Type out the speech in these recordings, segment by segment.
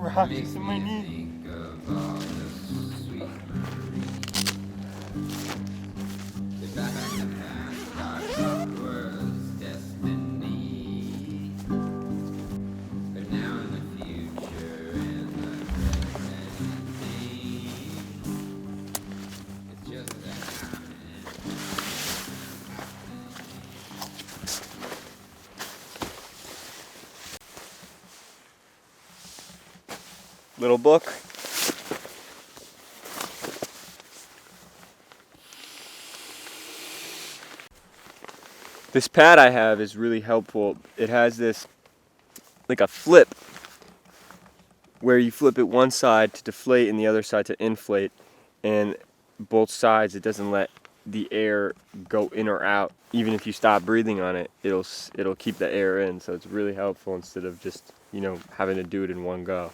rocks in my knee. Little book. This pad I have is really helpful. It has this, like a flip, where you flip it one side to deflate and the other side to inflate. And both sides, it doesn't let the air go in or out. Even if you stop breathing on it, it'll keep the air in. So it's really helpful instead of just, you know, having to do it in one go.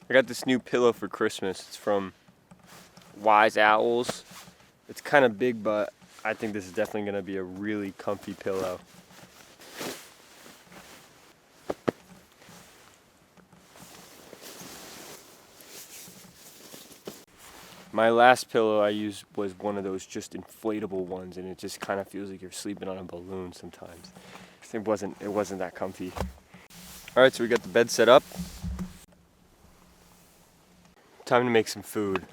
I got this new pillow for Christmas. It's from Wise Owls. It's kind of big, but I think this is definitely going to be a really comfy pillow. My last pillow I used was one of those just inflatable ones, and it just kind of feels like you're sleeping on a balloon sometimes. It wasn't that comfy. All right, so we got the bed set up. Time to make some food.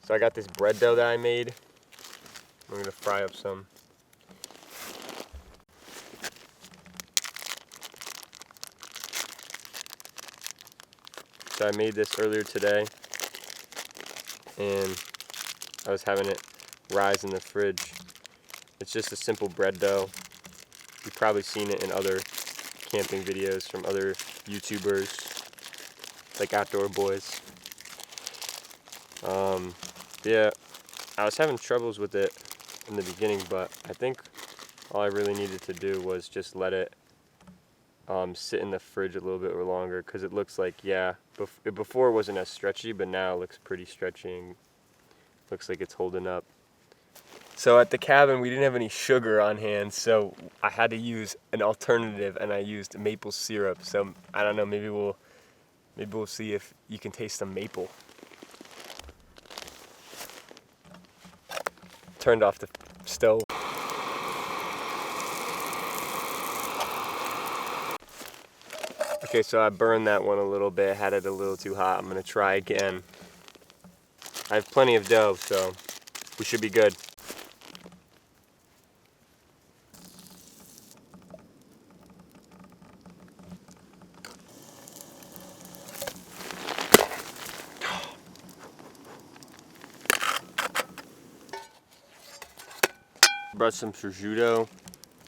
So I got this bread dough that I made. I'm gonna fry up some. So I made this earlier today, and I was having it rise in the fridge. It's just a simple bread dough. You've probably seen it in other camping videos from other YouTubers, like Outdoor Boys. Yeah, I was having troubles with it in the beginning, but I think all I really needed to do was just let it sit in the fridge a little bit longer, because it looks like, yeah, before it wasn't as stretchy, but now it looks pretty stretchy and looks like it's holding up. So at the cabin, we didn't have any sugar on hand, so I had to use an alternative, and I used maple syrup. So I don't know, maybe we'll see if you can taste some maple. Turned off the stove. Okay, so I burned that one a little bit, had it a little too hot. I'm gonna try again. I have plenty of dough, so we should be good. Brought some prosciutto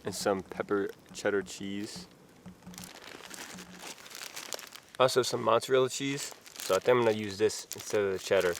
and some pepper cheddar cheese. Also some mozzarella cheese. So I think I'm gonna use this instead of the cheddar.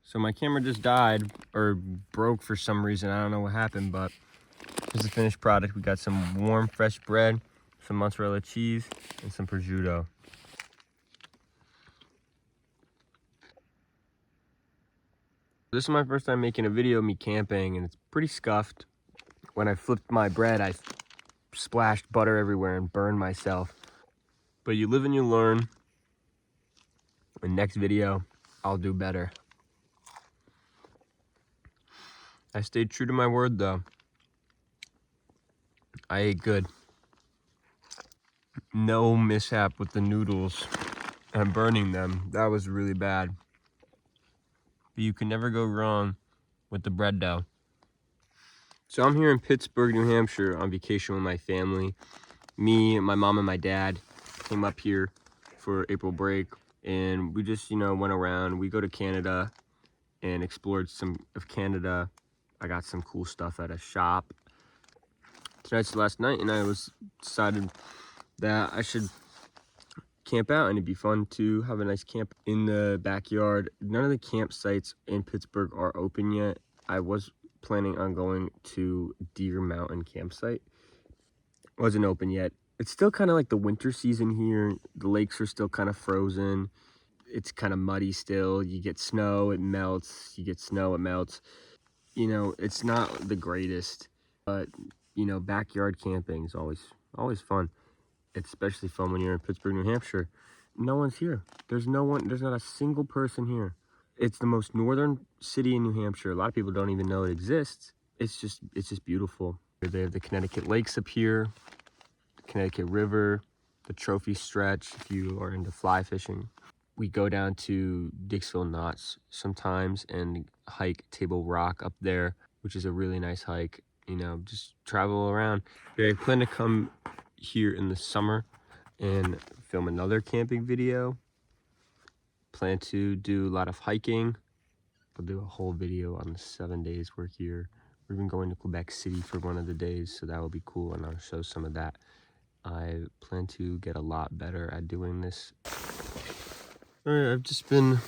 So my camera just died, or broke for some reason. I don't know what happened, but here's the finished product. We got some warm, fresh bread, some mozzarella cheese, and some prosciutto. This is my first time making a video of me camping, and it's pretty scuffed. When I flipped my bread, I splashed butter everywhere and burned myself. But you live and you learn. In the next video, I'll do better. I stayed true to my word, though. I ate good. No mishap with the noodles. and burning them. That was really bad. But you can never go wrong with the bread dough. So I'm here in Pittsburg, New Hampshire on vacation with my family. Me, my mom, and my dad came up here for April break, and we just, went around. We go to Canada and explored some of Canada. I got some cool stuff at a shop. Tonight's the last night, and I decided that I should camp out, and it'd be fun to have a nice camp in the backyard. None of the campsites in Pittsburgh are open yet. I was planning on going to Deer Mountain campsite. Wasn't open yet. It's still kind of like the winter season here. The lakes are still kind of frozen. It's kind of muddy still. You get snow, it melts. You get snow, it melts. It's not the greatest, but backyard camping is always fun. It's especially fun when you're in Pittsburgh, New Hampshire. No one's here. There's not a single person here. It's the most northern city in New Hampshire. A lot of people don't even know it exists. It's just beautiful. They have the Connecticut lakes up here, the Connecticut River, the Trophy Stretch if you are into fly fishing. We go down to Dixville Knots sometimes and hike Table Rock up there, which is a really nice hike. Just travel around. I plan to come here in the summer and film another camping video. Plan to do a lot of hiking. I'll do a whole video on the 7 days we're here. We're even going to Quebec City for one of the days, so that will be cool, and I'll show some of that. I plan to get a lot better at doing this. All right, I've just been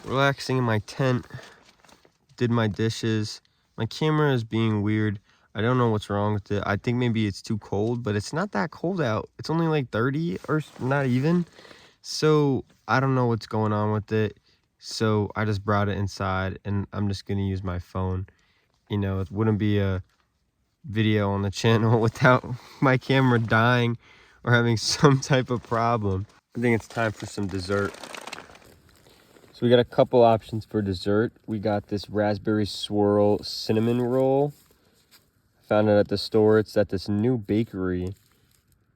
relaxing in my tent, did my dishes. My camera is being weird. I don't know what's wrong with it. I think maybe it's too cold, but it's not that cold out. It's only like 30 or not even. So I don't know what's going on with it. So I just brought it inside and I'm just going to use my phone. It wouldn't be a video on the channel without my camera dying or having some type of problem. I think it's time for some dessert. So we got a couple options for dessert. We got this raspberry swirl cinnamon roll. Found it at the store. It's at this new bakery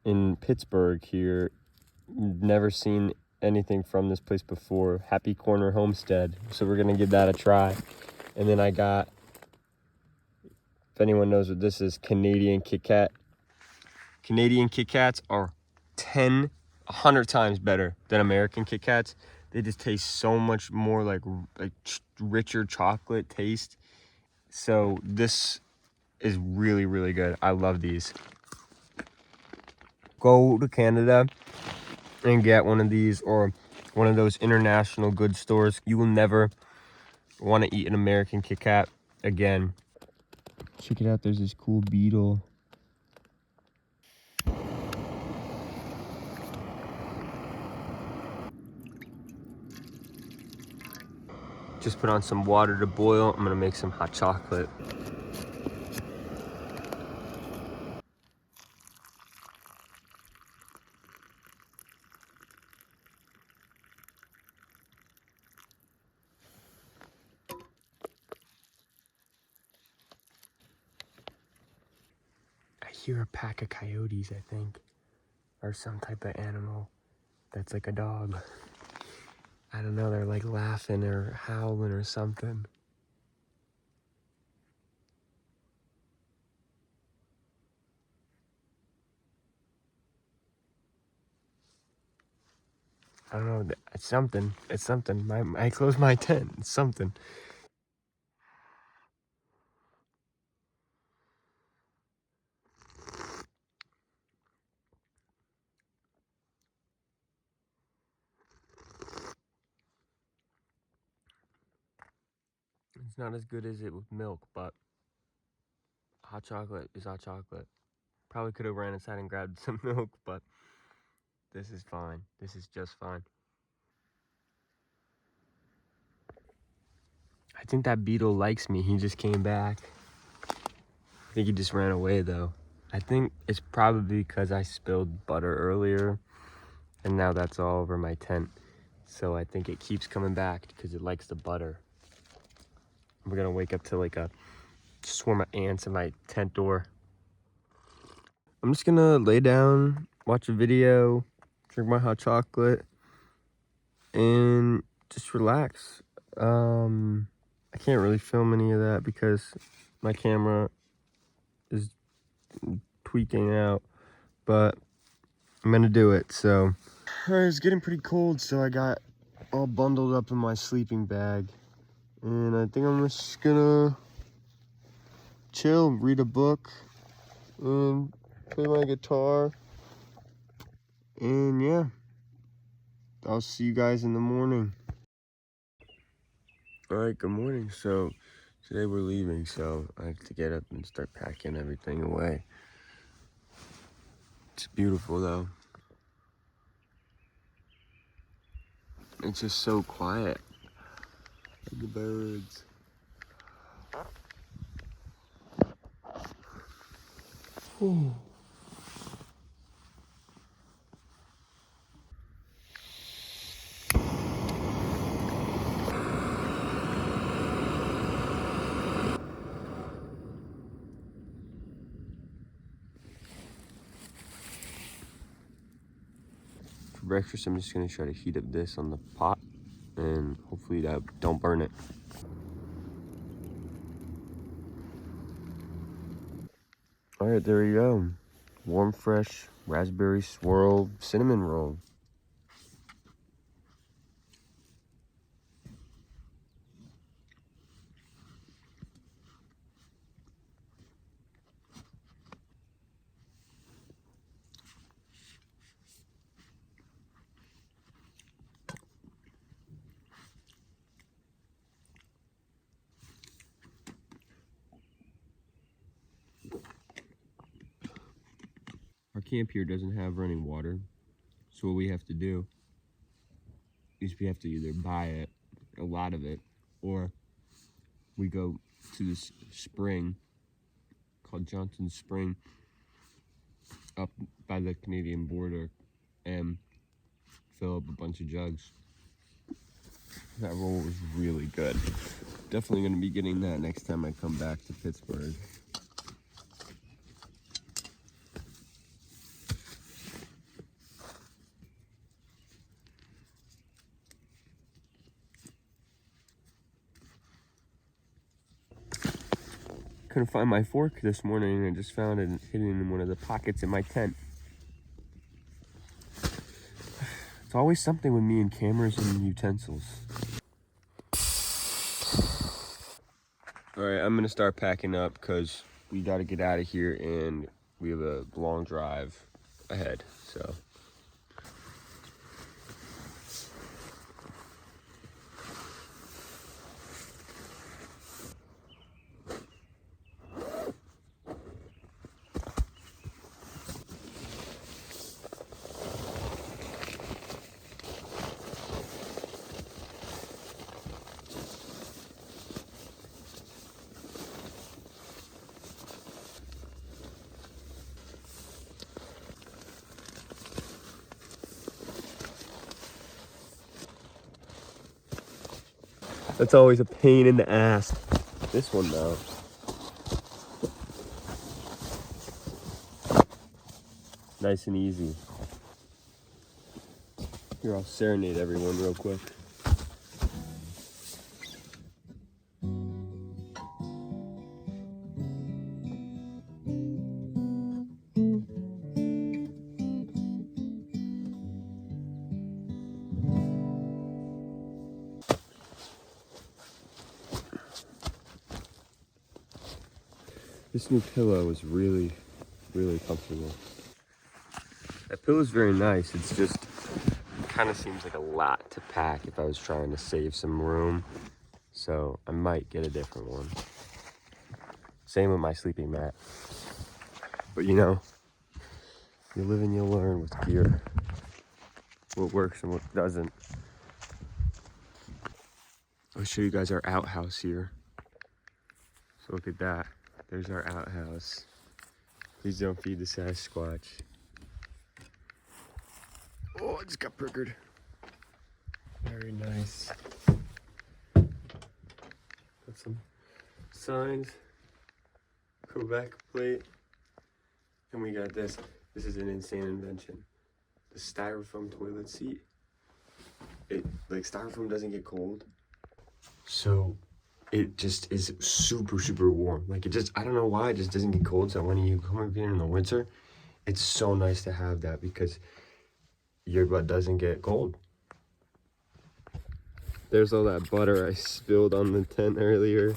in Pittsburgh here. Never seen anything from this place before. Happy Corner Homestead. So we're gonna give that a try. And then I got, if anyone knows what this is, Canadian Kit Kat. Canadian Kit Kats are 100 times better than American Kit Kats. They just taste so much more like richer chocolate taste. So this is really, really good. I love these. Go to Canada and get one of these or one of those international goods stores. You will never want to eat an American Kit Kat again. Check it out. There's this cool beetle. Just put on some water to boil. I'm gonna make some hot chocolate. I hear a pack of coyotes, I think, or some type of animal that's like a dog. I don't know, they're like laughing or howling or something. I don't know, it's something. It's something. I closed my tent. It's something. It's not as good as it with milk, but hot chocolate is hot chocolate. Probably could have ran inside and grabbed some milk, but this is fine. This is just fine. I think that beetle likes me. He just came back. I think he just ran away though. I think it's probably because I spilled butter earlier and now that's all over my tent. So I think it keeps coming back because it likes the butter. We're gonna wake up to like a swarm of ants in my tent door. I'm just gonna lay down, watch a video, drink my hot chocolate, and just relax. I can't really film any of that because my camera is tweaking out, but I'm gonna do it. So it's getting pretty cold, so I got all bundled up in my sleeping bag, and I think I'm just gonna chill, read a book, and play my guitar. And yeah, I'll see you guys in the morning. All right, good morning. So today we're leaving, so I have to get up and start packing everything away. It's beautiful though. It's just so quiet. And the birds. Ooh. For breakfast, I'm just gonna try to heat up this on the pot, and hopefully that don't burn it. All right, there we go. Warm, fresh raspberry swirl cinnamon roll. Our camp here doesn't have running water, so what we have to do is we have to either buy it, a lot of it, or we go to this spring called Johnson Spring up by the Canadian border and fill up a bunch of jugs. That roll was really good. Definitely going to be getting that next time I come back to Pittsburgh. Couldn't find my fork this morning, and I just found it hidden in one of the pockets in my tent. It's always something with me and cameras and utensils. All right, I'm gonna start packing up because we gotta get out of here and we have a long drive ahead, so. That's always a pain in the ass. This one though. Nice and easy. Here, I'll serenade everyone real quick. This new pillow is really, really comfortable. That pillow is very nice. It's just, it kind of seems like a lot to pack if I was trying to save some room. So I might get a different one. Same with my sleeping mat. But you know, you live and you learn with gear. What works and what doesn't. I'll show you guys our outhouse here. So look at that. There's our outhouse. Please don't feed the Sasquatch. Oh, I just got prickered. Very nice. Got some signs. Quebec plate. And we got this. This is an insane invention. The styrofoam toilet seat. like styrofoam doesn't get cold. So it just is super, super warm. Like it just, I don't know why it just doesn't get cold. So when you come up here in the winter, it's so nice to have that because your butt doesn't get cold. There's all that butter I spilled on the tent earlier.